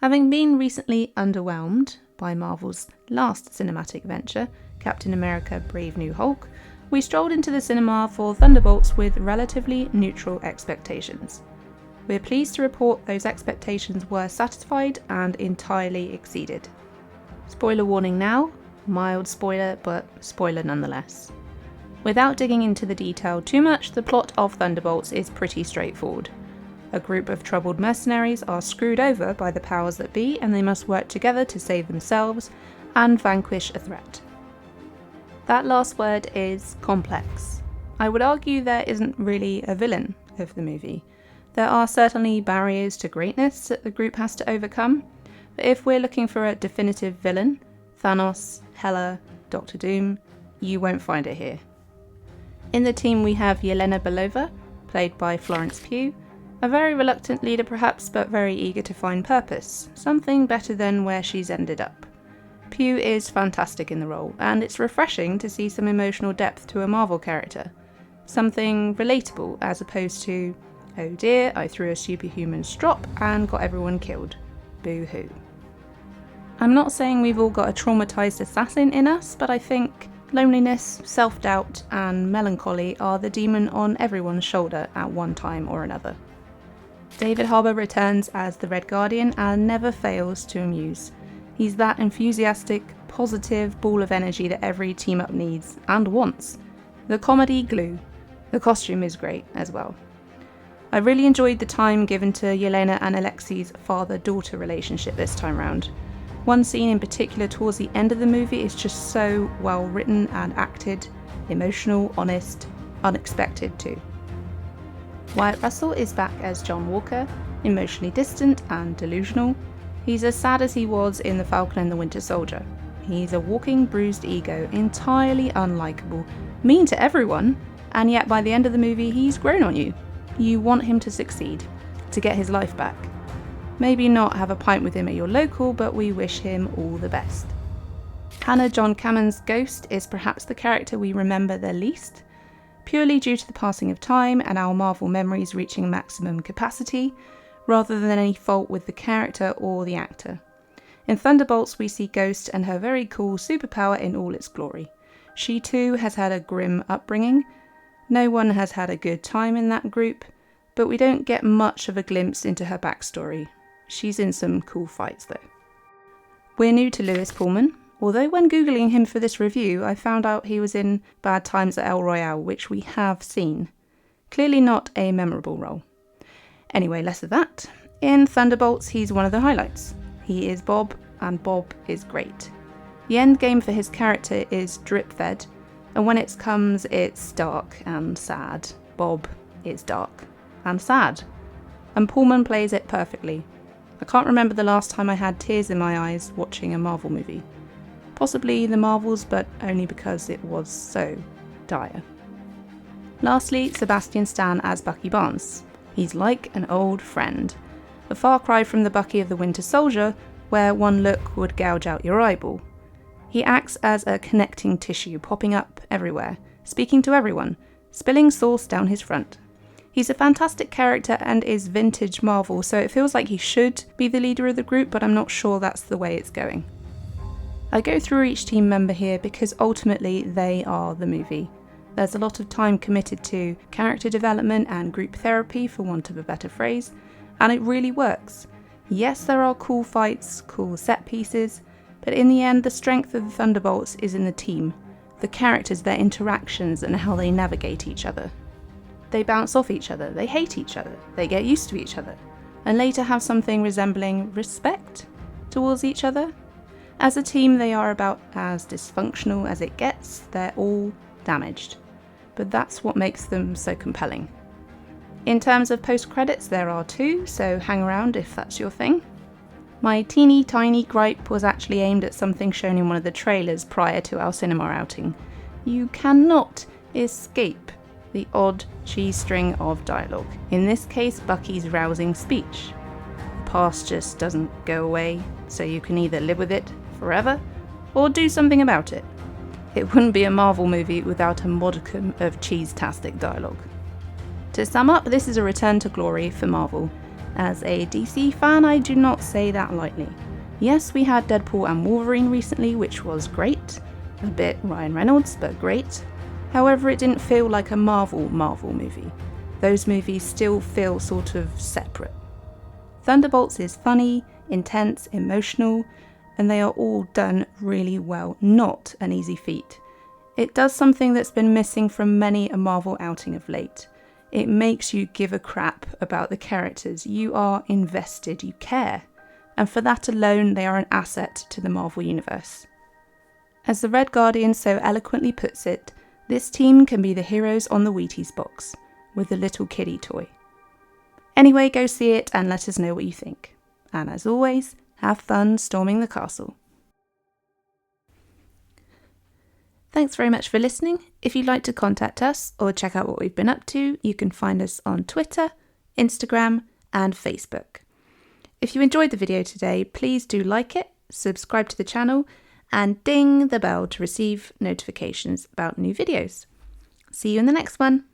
Having been recently underwhelmed by Marvel's last cinematic venture, Captain America: Brave New Hulk, we strolled into the cinema for Thunderbolts with relatively neutral expectations. We're pleased to report those expectations were satisfied and entirely exceeded. Spoiler warning now, mild spoiler, but spoiler nonetheless. Without digging into the detail too much, the plot of Thunderbolts is pretty straightforward. A group of troubled mercenaries are screwed over by the powers that be, and they must work together to save themselves and vanquish a threat. That last word is complex. I would argue there isn't really a villain of the movie. There are certainly barriers to greatness that the group has to overcome, but if we're looking for a definitive villain, Thanos, Hela, Doctor Doom, you won't find it here. In the team we have Yelena Belova, played by Florence Pugh, a very reluctant leader perhaps, but very eager to find purpose, something better than where she's ended up. Pugh is fantastic in the role, and it's refreshing to see some emotional depth to a Marvel character. Something relatable as opposed to, oh dear, I threw a superhuman strop and got everyone killed. Boo-hoo. I'm not saying we've all got a traumatised assassin in us, but I think loneliness, self-doubt and melancholy are the demon on everyone's shoulder at one time or another. David Harbour returns as the Red Guardian and never fails to amuse. He's that enthusiastic, positive ball of energy that every team-up needs and wants. The comedy glue. The costume is great as well. I really enjoyed the time given to Yelena and Alexi's father-daughter relationship this time round. One scene in particular towards the end of the movie is just so well written and acted, emotional, honest, unexpected too. Wyatt Russell is back as John Walker, emotionally distant and delusional. He's as sad as he was in The Falcon and the Winter Soldier. He's a walking bruised ego, entirely unlikable, mean to everyone, and yet by the end of the movie he's grown on you. You want him to succeed, to get his life back. Maybe not have a pint with him at your local, but we wish him all the best. Hannah John-Kamen's Ghost is perhaps the character we remember the least, purely due to the passing of time and our Marvel memories reaching maximum capacity, rather than any fault with the character or the actor. In Thunderbolts we see Ghost and her very cool superpower in all its glory. She too has had a grim upbringing. No one has had a good time in that group, but we don't get much of a glimpse into her backstory. She's in some cool fights though. We're new to Lewis Pullman, although when googling him for this review I found out he was in Bad Times at El Royale, which we have seen. Clearly not a memorable role. Anyway, less of that. In Thunderbolts he's one of the highlights. He is Bob, and Bob is great. The end game for his character is drip-fed, and when it comes it's dark and sad. Bob is dark and sad. And Pullman plays it perfectly. I can't remember the last time I had tears in my eyes watching a Marvel movie. Possibly the Marvels, but only because it was so dire. Lastly, Sebastian Stan as Bucky Barnes. He's like an old friend. A far cry from the Bucky of the Winter Soldier, where one look would gouge out your eyeball. He acts as a connecting tissue, popping up everywhere, speaking to everyone, spilling sauce down his front. He's a fantastic character and is vintage Marvel, so it feels like he should be the leader of the group, but I'm not sure that's the way it's going. I go through each team member here because ultimately they are the movie. There's a lot of time committed to character development and group therapy, for want of a better phrase, and it really works. Yes, there are cool fights, cool set pieces, but in the end the strength of the Thunderbolts is in the team, the characters, their interactions and how they navigate each other. They bounce off each other, they hate each other, they get used to each other, and later have something resembling respect towards each other. As a team they are about as dysfunctional as it gets, they're all damaged. But that's what makes them so compelling. In terms of post-credits there are two, so hang around if that's your thing. My teeny tiny gripe was actually aimed at something shown in one of the trailers prior to our cinema outing. You cannot escape the odd cheese string of dialogue. In this case, Bucky's rousing speech. The past just doesn't go away, so you can either live with it forever or do something about it. It wouldn't be a Marvel movie without a modicum of cheese-tastic dialogue. To sum up, this is a return to glory for Marvel. As a DC fan, I do not say that lightly. Yes, we had Deadpool and Wolverine recently, which was great. A bit Ryan Reynolds, but great. However, it didn't feel like a Marvel movie. Those movies still feel sort of separate. Thunderbolts is funny, intense, emotional, and they are all done really well, not an easy feat. It does something that's been missing from many a Marvel outing of late. It makes you give a crap about the characters. You are invested, you care. And for that alone, they are an asset to the Marvel Universe. As the Red Guardian so eloquently puts it, this team can be the heroes on the Wheaties box, with the little kiddie toy. Anyway, go see it and let us know what you think. And as always, have fun storming the castle. Thanks very much for listening. If you'd like to contact us or check out what we've been up to, you can find us on Twitter, Instagram, and Facebook. If you enjoyed the video today, please do like it, subscribe to the channel, and ding the bell to receive notifications about new videos. See you in the next one.